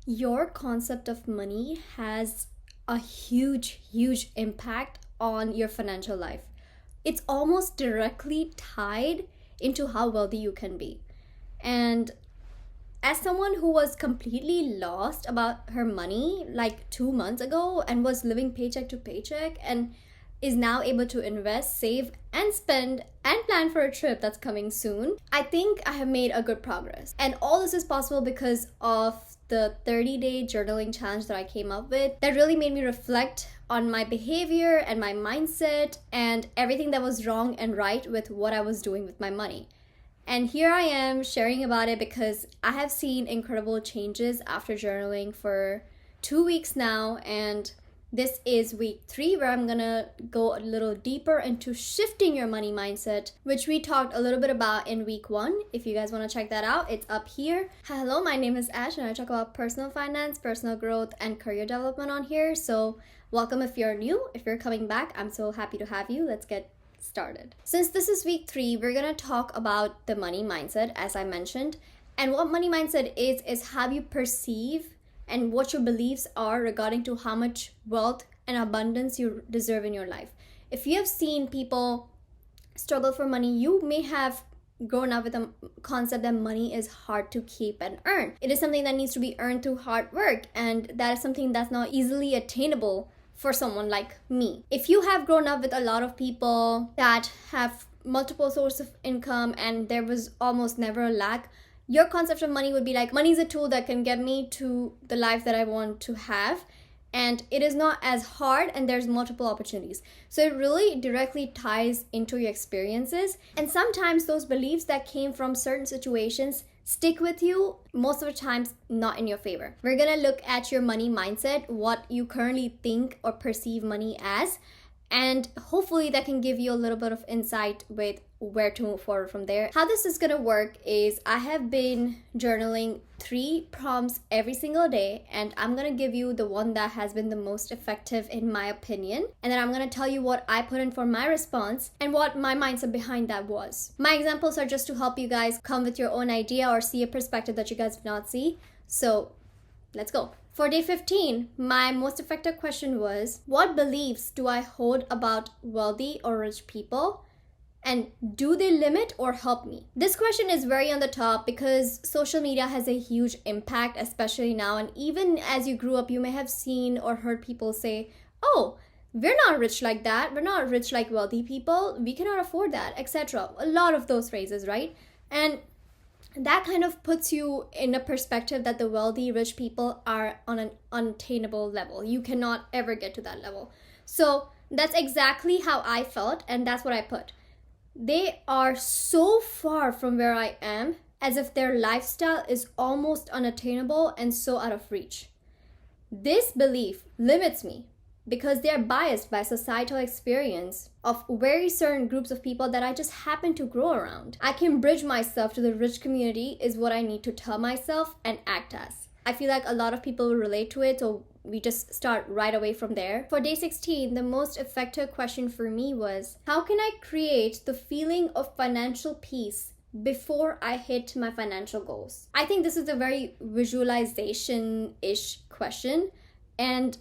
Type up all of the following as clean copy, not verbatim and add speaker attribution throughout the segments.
Speaker 1: Your concept of money has a huge impact on your financial life. It's almost directly tied into how wealthy you can be. And as someone who was completely lost about her money like 2 months ago and was living paycheck to paycheck and is now able to invest, save, and spend and plan for a trip that's coming soon, I think I have made a good progress. And all this is possible because of the 30-day journaling challenge that I came up with that really made me reflect on my behavior and my mindset and everything that was wrong and right with what I was doing with my money. And here I am sharing about it because I have seen incredible changes after journaling for 2 weeks now. And this is week 3 where I'm gonna go a little deeper into shifting your money mindset, which we talked a little bit about in week 1. If you guys wanna check that out, it's up here. Hello, my name is Ash and I talk about personal finance, personal growth, and career development on here. So welcome if you're new. If you're coming back, I'm so happy to have you. Let's get started. Since this is week 3, we're gonna talk about the money mindset, as I mentioned. And what money mindset is how you perceive and what your beliefs are regarding to how much wealth and abundance you deserve in your life. If you have seen people struggle for money, you may have grown up with a concept that money is hard to keep and earn. It is something that needs to be earned through hard work, and that is something that's not easily attainable for someone like me. If you have grown up with a lot of people that have multiple sources of income and there was almost never a lack, your concept of money would be like, money is a tool that can get me to the life that I want to have, and it is not as hard and there's multiple opportunities. So it really directly ties into your experiences, and sometimes those beliefs that came from certain situations stick with you, most of the times not in your favor. We're gonna look at your money mindset, what you currently think or perceive money as, and hopefully that can give you a little bit of insight with where to move forward from there. How this is gonna work is I have been journaling 3 prompts every single day, and I'm gonna give you the one that has been the most effective in my opinion, and then I'm gonna tell you what I put in for my response and what my mindset behind that was. My examples are just to help you guys come with your own idea or see a perspective that you guys did not see. So let's go. For day 15, my most effective question was, what beliefs do I hold about wealthy or rich people? And do they limit or help me? This question is very on the top because social media has a huge impact, especially now. And even as you grew up, you may have seen or heard people say, oh, we're not rich like that. We're not rich like wealthy people. We cannot afford that, etc. A lot of those phrases, right? And that kind of puts you in a perspective that the wealthy, rich people are on an unattainable level. You cannot ever get to that level. So that's exactly how I felt, and that's what I put. They are so far from where I am, as if their lifestyle is almost unattainable and so out of reach. This belief limits me because they are biased by societal experience of very certain groups of people that I just happen to grow around. I can bridge myself to the rich community is what I need to tell myself and act as. I feel like a lot of people will relate to it, so we just start right away from there. For day 16, the most effective question for me was, how can I create the feeling of financial peace before I hit my financial goals? I think this is a very visualization-ish question, and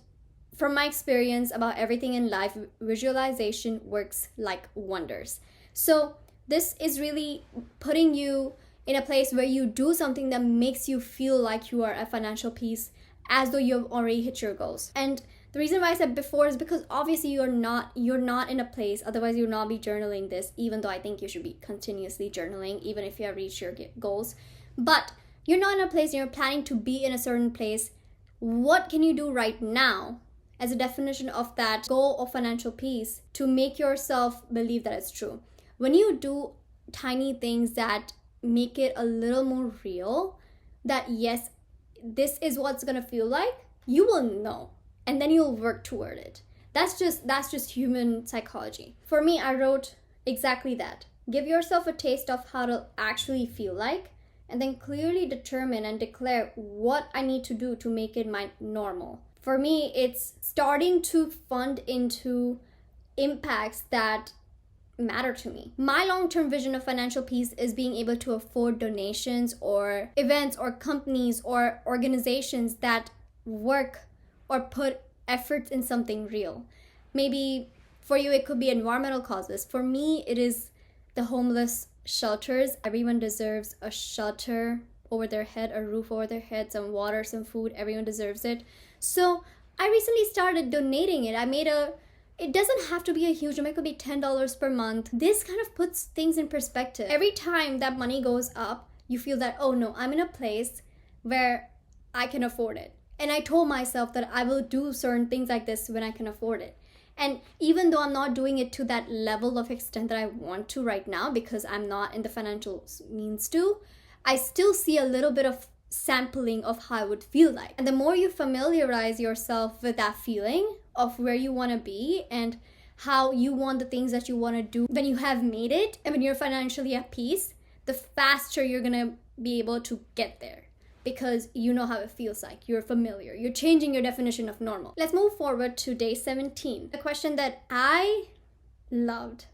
Speaker 1: from my experience about everything in life, visualization works like wonders. So this is really putting you in a place where you do something that makes you feel like you are at financial peace as though you've already hit your goals. And the reason why I said before is because obviously you're not in a place, otherwise you'll not be journaling this, even though I think you should be continuously journaling, even if you have reached your goals. But you're not in a place and you're planning to be in a certain place. What can you do right now as a definition of that goal of financial peace to make yourself believe that it's true? When you do tiny things that make it a little more real, that yes, this is what's gonna feel like, you will know, and then you'll work toward it. That's just human psychology. For me, I wrote exactly that. Give yourself a taste of how to actually feel like, and then clearly determine and declare what I need to do to make it my normal. For me, it's starting to fund into impacts that matter to me. My long-term vision of financial peace is being able to afford donations or events or companies or organizations that work or put efforts in something real. Maybe for you, it could be environmental causes. For me, it is the homeless shelters. Everyone deserves a shelter over their head, a roof over their head, some water, some food. Everyone deserves it. So I recently started donating it. It doesn't have to be a huge amount. It could be $10 per month. This kind of puts things in perspective. Every time that money goes up, you feel that, oh no, I'm in a place where I can afford it. And I told myself that I will do certain things like this when I can afford it. And even though I'm not doing it to that level of extent that I want to right now, because I'm not in the financial means to, I still see a little bit of sampling of how it would feel like. And the more you familiarize yourself with that feeling of where you want to be and how you want the things that you want to do when you have made it and when you're financially at peace, the faster you're going to be able to get there. Because you know how it feels like. You're familiar. You're changing your definition of normal. Let's move forward to day 17. The question that I loved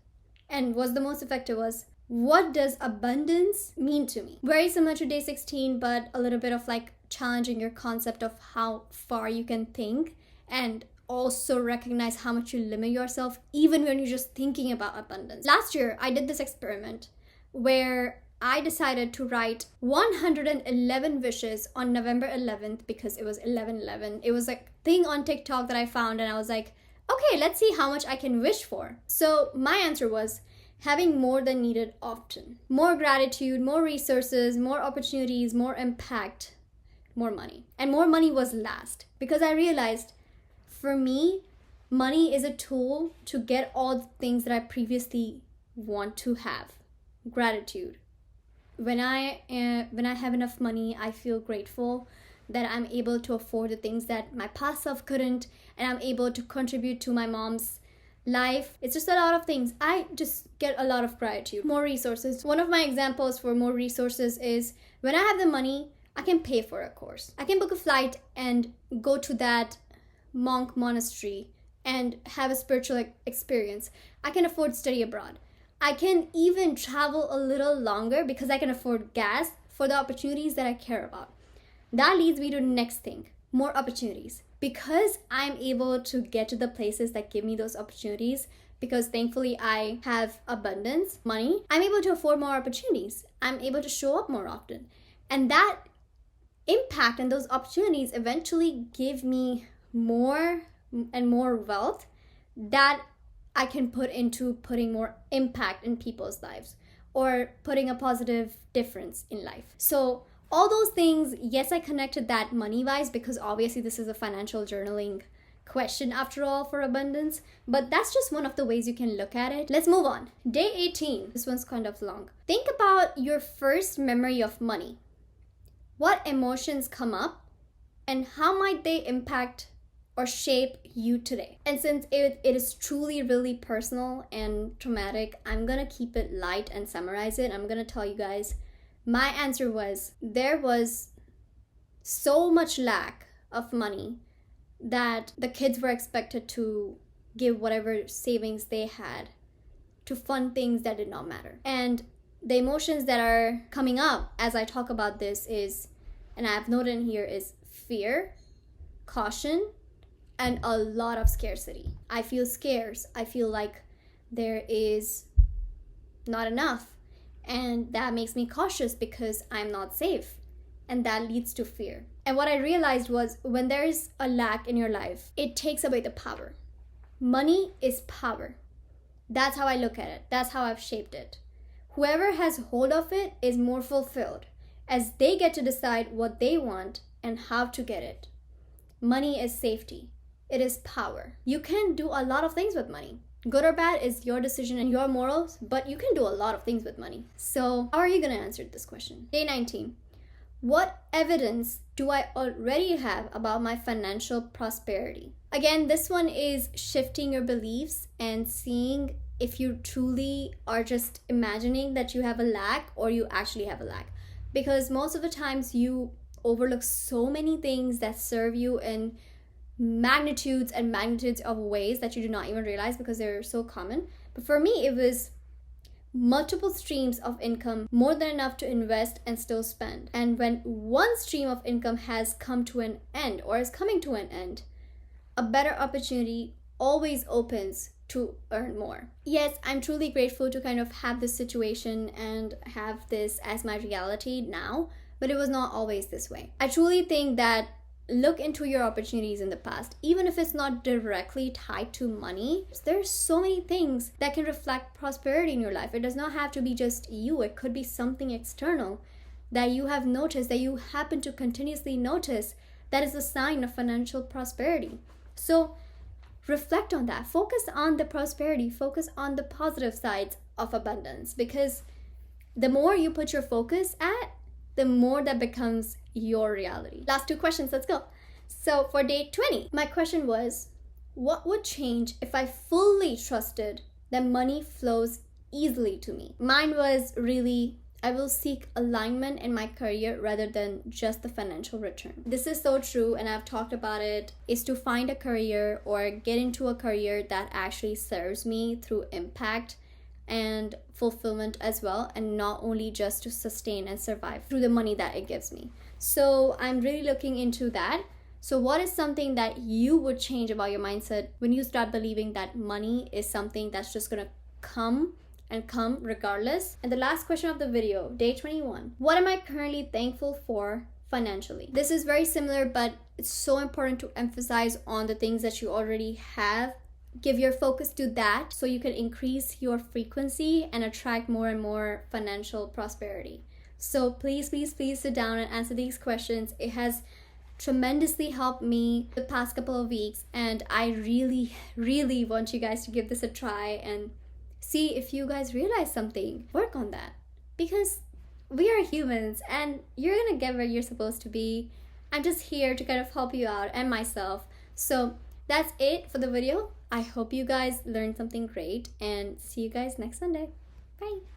Speaker 1: and was the most effective was, what does abundance mean to me? Very similar to day 16, but a little bit of like challenging your concept of how far you can think and also recognize how much you limit yourself even when you're just thinking about abundance. Last year, I did this experiment where I decided to write 111 wishes on November 11th because it was 11/11. It was a thing on TikTok that I found and I was like, okay, let's see how much I can wish for. So my answer was having more than needed often. More gratitude, more resources, more opportunities, more impact, more money. And more money was last because I realized for me, money is a tool to get all the things that I previously want to have. Gratitude. When I have enough money, I feel grateful that I'm able to afford the things that my past self couldn't, and I'm able to contribute to my mom's life. It's just a lot of things. I just get a lot of gratitude. More resources. One of my examples for more resources is when I have the money, I can pay for a course. I can book a flight and go to that monk monastery and have a spiritual experience. I can afford to study abroad. I can even travel a little longer because I can afford gas for the opportunities that I care about. That leads me to the next thing, more opportunities. Because I'm able to get to the places that give me those opportunities, because thankfully I have abundance, money, I'm able to afford more opportunities. I'm able to show up more often. And that impact and those opportunities eventually give me more and more wealth that I can put into putting more impact in people's lives or putting a positive difference in life. So all those things, yes, I connected that money-wise because obviously this is a financial journaling question after all for abundance, but that's just one of the ways you can look at it. Let's move on. Day 18. This one's kind of long. Think about your first memory of money. What emotions come up and how might they impact or shape you today? And since it is truly really personal and traumatic, I'm gonna keep it light and summarize it. I'm gonna tell you guys, my answer was, there was so much lack of money that the kids were expected to give whatever savings they had to fund things that did not matter. And the emotions that are coming up as I talk about this is, and I have noted in here, is fear, caution, and a lot of scarcity. I feel scarce. I feel like there is not enough. And that makes me cautious because I'm not safe. And that leads to fear. And what I realized was when there is a lack in your life, it takes away the power. Money is power. That's how I look at it. That's how I've shaped it. Whoever has hold of it is more fulfilled as they get to decide what they want and how to get it. Money is safety. It is power. You can do a lot of things with money. Good or bad is your decision and your morals, but you can do a lot of things with money. So how are you going to answer this question? Day 19. What evidence do I already have about my financial prosperity? Again, this one is shifting your beliefs and seeing if you truly are just imagining that you have a lack or you actually have a lack. Because most of the times you overlook so many things that serve you in magnitudes and magnitudes of ways that you do not even realize because they're so common. But for me, it was multiple streams of income, more than enough to invest and still spend. And when one stream of income has come to an end or is coming to an end, a better opportunity always opens to earn more. Yes, I'm truly grateful to kind of have this situation and have this as my reality now, but it was not always this way. I truly think that look into your opportunities in the past, even if it's not directly tied to money. There's so many things that can reflect prosperity in your life. It does not have to be just you. It could be something external that you have noticed, that you happen to continuously notice, that is a sign of financial prosperity. So reflect on that. Focus on the prosperity. Focus on the positive sides of abundance, because the more you put your focus at, the more that becomes your reality. Last 2 questions, let's go. So for day 20, my question was, what would change if I fully trusted that money flows easily to me? Mine was really, I will seek alignment in my career rather than just the financial return. This is so true, and I've talked about it, is to find a career or get into a career that actually serves me through impact and fulfillment as well, and not only just to sustain and survive through the money that it gives me. So I'm really looking into that. So what is something that you would change about your mindset when you start believing that money is something that's just gonna come and come regardless? And the last question of the video, day 21, what am I currently thankful for financially? This is very similar, but it's so important to emphasize on the things that you already have. Give your focus to that so you can increase your frequency and attract more and more financial prosperity. So please sit down and answer these questions. It has tremendously helped me the past couple of weeks, and I really want you guys to give this a try and see if you guys realize something. Work on that, because we are humans and you're gonna get where you're supposed to be. I'm just here to kind of help you out and myself. So that's it for the video. I hope you guys learned something great, and see you guys next Sunday. Bye.